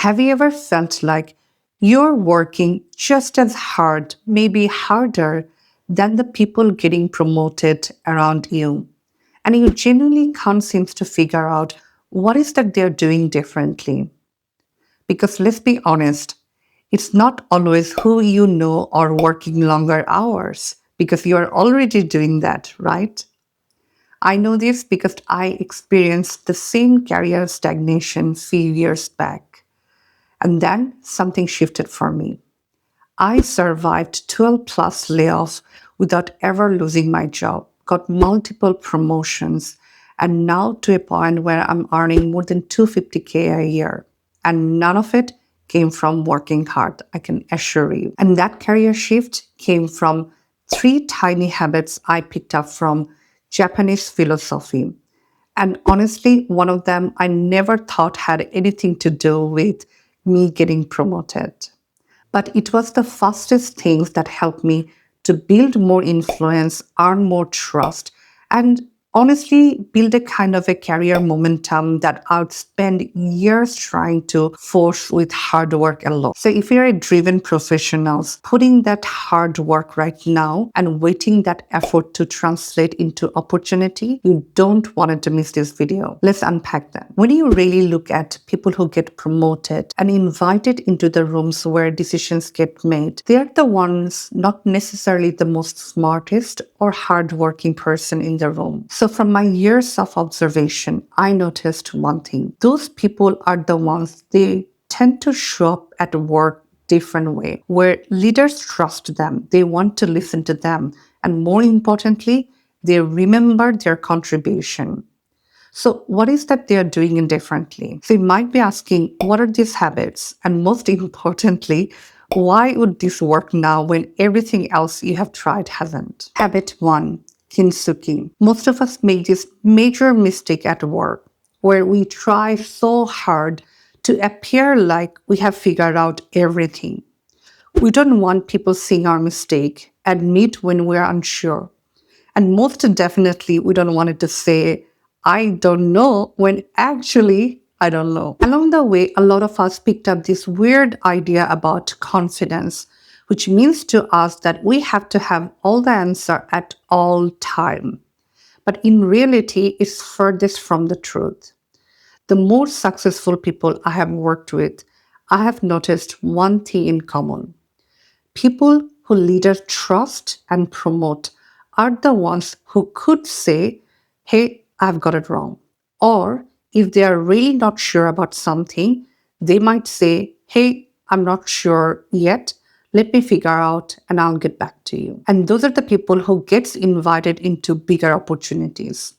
Have you ever felt like you're working just as hard, maybe harder, than the people getting promoted around you? And you genuinely can't seem to figure out what is that they're doing differently. Because let's be honest, it's not always who you know or working longer hours, because you're already doing that, right? I know this because I experienced the same career stagnation few years back. And then something shifted for me. I survived 12 plus layoffs without ever losing my job, got multiple promotions, and now to a point where I'm earning more than 250K a year. And none of it came from working hard, I can assure you. And that career shift came from three tiny habits I picked up from Japanese philosophy. And honestly, one of them I never thought had anything to do with me getting promoted. But it was the fastest things that helped me to build more influence, earn more trust, and honestly build a kind of a career momentum that I'd spend years trying to force with hard work alone. So if you're a driven professional, putting that hard work right now and waiting that effort to translate into opportunity, you don't want to miss this video. Let's unpack that. When you really look at people who get promoted and invited into the rooms where decisions get made, they're the ones not necessarily the most smartest or hardworking person in the room. So from my years of observation, I noticed one thing. Those people are the ones, they tend to show up at work different way, where leaders trust them, they want to listen to them, and more importantly, they remember their contribution. So what is that they're doing it differently? So you might be asking, what are these habits? And most importantly, why would this work now when everything else you have tried hasn't? Habit 1, kintsugi. Most of us make this major mistake at work where we try so hard to appear like we have figured out everything. We don't want people seeing our mistake, admit when we're unsure. And most definitely, we don't want it to say, I don't know, when actually, I don't know. Along the way, a lot of us picked up this weird idea about confidence, which means to us that we have to have all the answer at all time. But in reality, it's furthest from the truth. The more successful people I have worked with, I have noticed one thing in common. People who leaders trust and promote are the ones who could say, hey, I've got it wrong. Or if they are really not sure about something, they might say, hey, I'm not sure yet. Let me figure out and I'll get back to you. And those are the people who gets invited into bigger opportunities.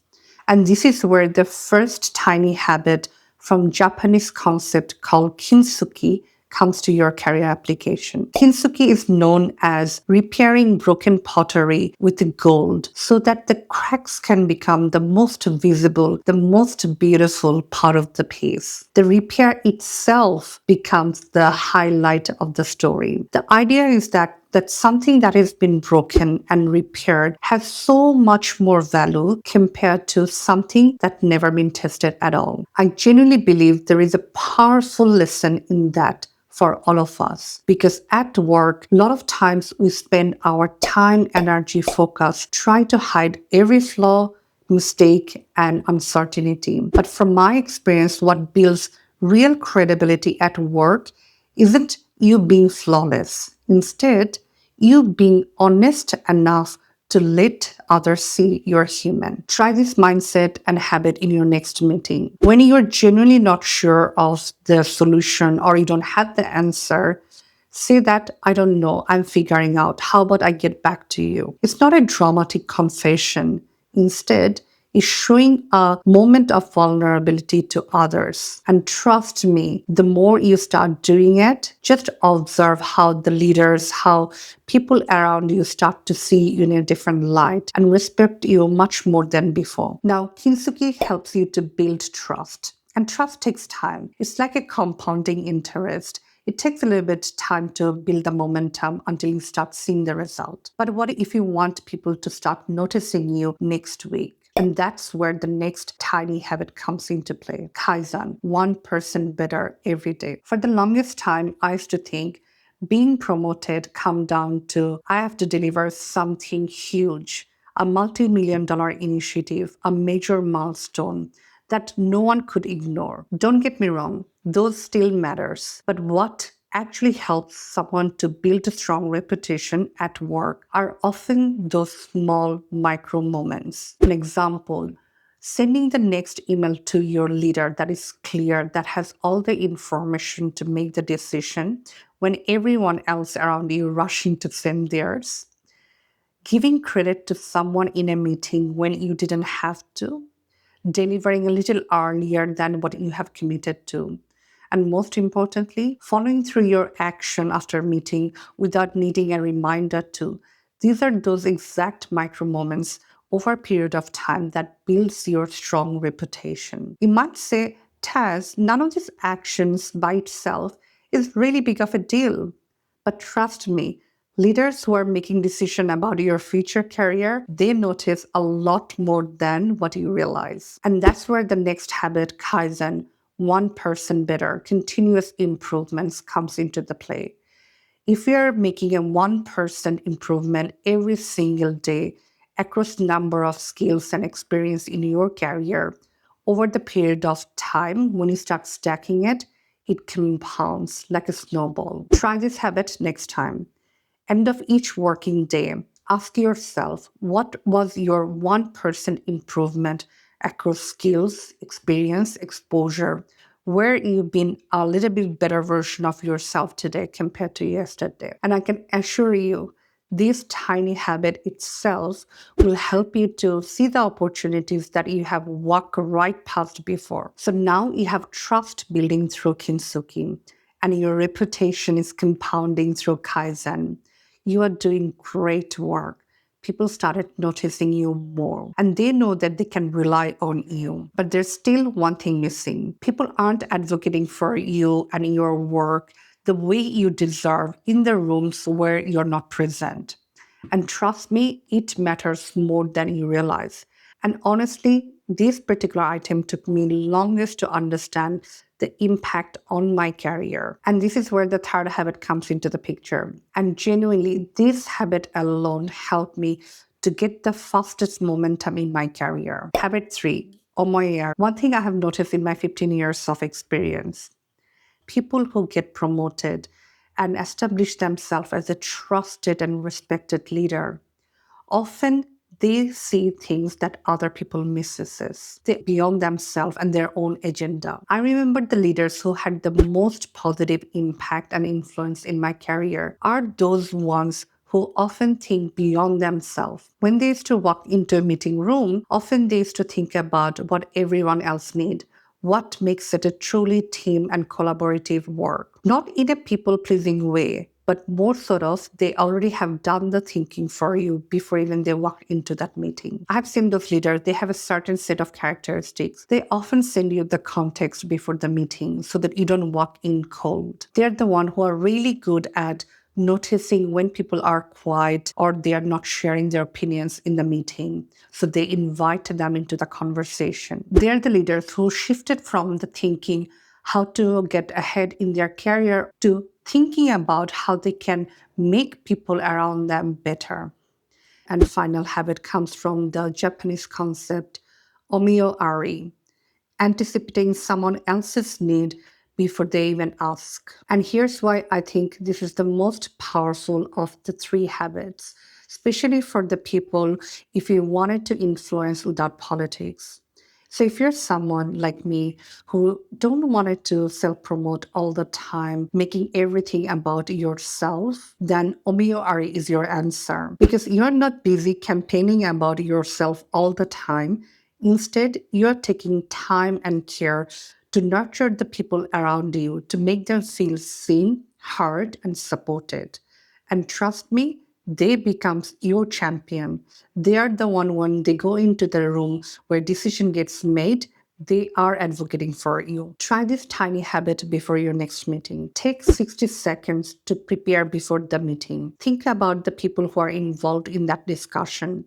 And this is where the first tiny habit from Japanese concept called kintsugi comes to your career application. Kintsugi is known as repairing broken pottery with gold so that the cracks can become the most visible, the most beautiful part of the piece. The repair itself becomes the highlight of the story. The idea is that something that has been broken and repaired has so much more value compared to something that never been tested at all. I genuinely believe there is a powerful lesson in that for all of us. Because at work, a lot of times we spend our time, energy, focus trying to hide every flaw, mistake, and uncertainty. But from my experience, what builds real credibility at work isn't you being flawless. Instead, you being honest enough to let others see you're human. Try this mindset and habit in your next meeting. When you're genuinely not sure of the solution or you don't have the answer, say that, I don't know, I'm figuring out. How about I get back to you? It's not a dramatic confession. Instead, it's showing a moment of vulnerability to others. And trust me, the more you start doing it, just observe how the leaders, how people around you start to see you in a different light and respect you much more than before. Now, kintsugi helps you to build trust. And trust takes time. It's like a compounding interest. It takes a little bit time to build the momentum until you start seeing the result. But what if you want people to start noticing you next week? And that's where the next tiny habit comes into play. Kaizen, 1% better every day. For the longest time, I used to think being promoted come down to I have to deliver something huge, a multi-million dollar initiative, a major milestone that no one could ignore. Don't get me wrong, those still matters. But what actually helps someone to build a strong reputation at work are often those small micro moments. An example, sending the next email to your leader that is clear, that has all the information to make the decision when everyone else around you rushing to send theirs. Giving credit to someone in a meeting when you didn't have to, delivering a little earlier than what you have committed to. And most importantly, following through your action after meeting without needing a reminder to. These are those exact micro moments over a period of time that builds your strong reputation. You might say, Taz, none of these actions by itself is really big of a deal. But trust me, leaders who are making decisions about your future career, they notice a lot more than what you realize. And that's where the next habit, Kaizen, 1% better, continuous improvements comes into the play. If you're making a 1% improvement every single day across number of skills and experience in your career, over the period of time, when you start stacking it, it compounds like a snowball. Try this habit next time. End of each working day, ask yourself what was your 1% improvement across skills, experience, exposure, where you've been a little bit better version of yourself today compared to yesterday. And I can assure you, this tiny habit itself will help you to see the opportunities that you have walked right past before. So now you have trust building through kintsugi, and your reputation is compounding through Kaizen. You are doing great work. People started noticing you more, and they know that they can rely on you. But there's still one thing missing. People aren't advocating for you and your work the way you deserve in the rooms where you're not present. And trust me, it matters more than you realize. And honestly, this particular item took me longest to understand the impact on my career. And this is where the third habit comes into the picture. And genuinely, this habit alone helped me to get the fastest momentum in my career. Habit 3, OMOYR. One thing I have noticed in my 15 years of experience, people who get promoted and establish themselves as a trusted and respected leader, often they see things that other people misses. They beyond themselves and their own agenda. I remember the leaders who had the most positive impact and influence in my career are those ones who often think beyond themselves. When they used to walk into a meeting room, often they used to think about what everyone else needs, what makes it a truly team and collaborative work. Not in a people-pleasing way, but more sort of they already have done the thinking for you before even they walk into that meeting. I've seen those leaders, they have a certain set of characteristics. They often send you the context before the meeting so that you don't walk in cold. They're the one who are really good at noticing when people are quiet or they are not sharing their opinions in the meeting. So they invite them into the conversation. They're the leaders who shifted from the thinking how to get ahead in their career to thinking about how they can make people around them better. And final habit comes from the Japanese concept omiyo-ari, anticipating someone else's need before they even ask. And here's why I think this is the most powerful of the three habits, especially for the people if you wanted to influence without politics. So if you're someone like me who don't want it to self-promote all the time, making everything about yourself, then Omiyo-ari is your answer. Because you're not busy campaigning about yourself all the time. Instead, you're taking time and care to nurture the people around you, to make them feel seen, heard, and supported. And trust me, they become your champion. They are the one when they go into the room where decision gets made, they are advocating for you. Try this tiny habit before your next meeting. Take 60 seconds to prepare before the meeting. Think about the people who are involved in that discussion.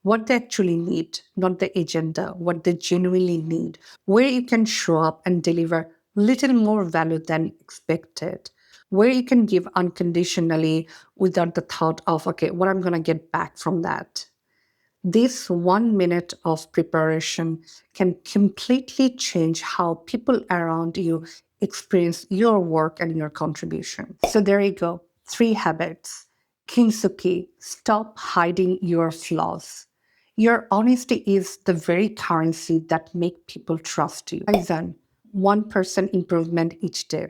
what they actually need, not the agenda, what they genuinely need, where you can show up and deliver little more value than expected, where you can give unconditionally without the thought of, okay, what I'm going to get back from that. This 1 minute of preparation can completely change how people around you experience your work and your contribution. So there you go. 3 habits. Kintsugi, stop hiding your flaws. Your honesty is the very currency that make people trust you. Kaizen, 1% improvement each day.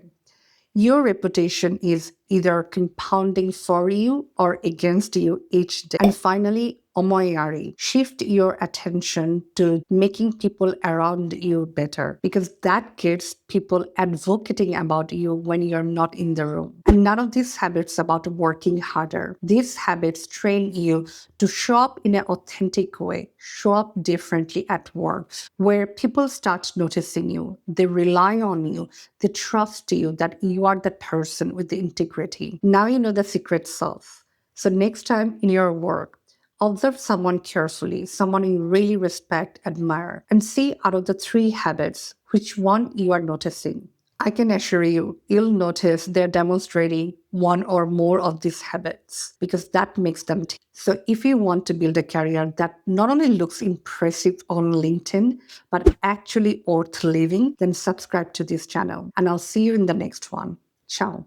Your reputation is either compounding for you or against you each day. And finally, omoyari. Shift your attention to making people around you better because that gets people advocating about you when you're not in the room. And none of these habits about working harder. These habits train you to show up in an authentic way, show up differently at work, where people start noticing you, they rely on you, they trust you that you are the person with the integrity. Now you know the secret sauce. So next time in your work, observe someone carefully, someone you really respect, admire, and see out of the 3 habits which one you are noticing. I can assure you, you'll notice they're demonstrating one or more of these habits because that makes them tick. So if you want to build a career that not only looks impressive on LinkedIn, but actually worth living, then subscribe to this channel. And I'll see you in the next one. Ciao.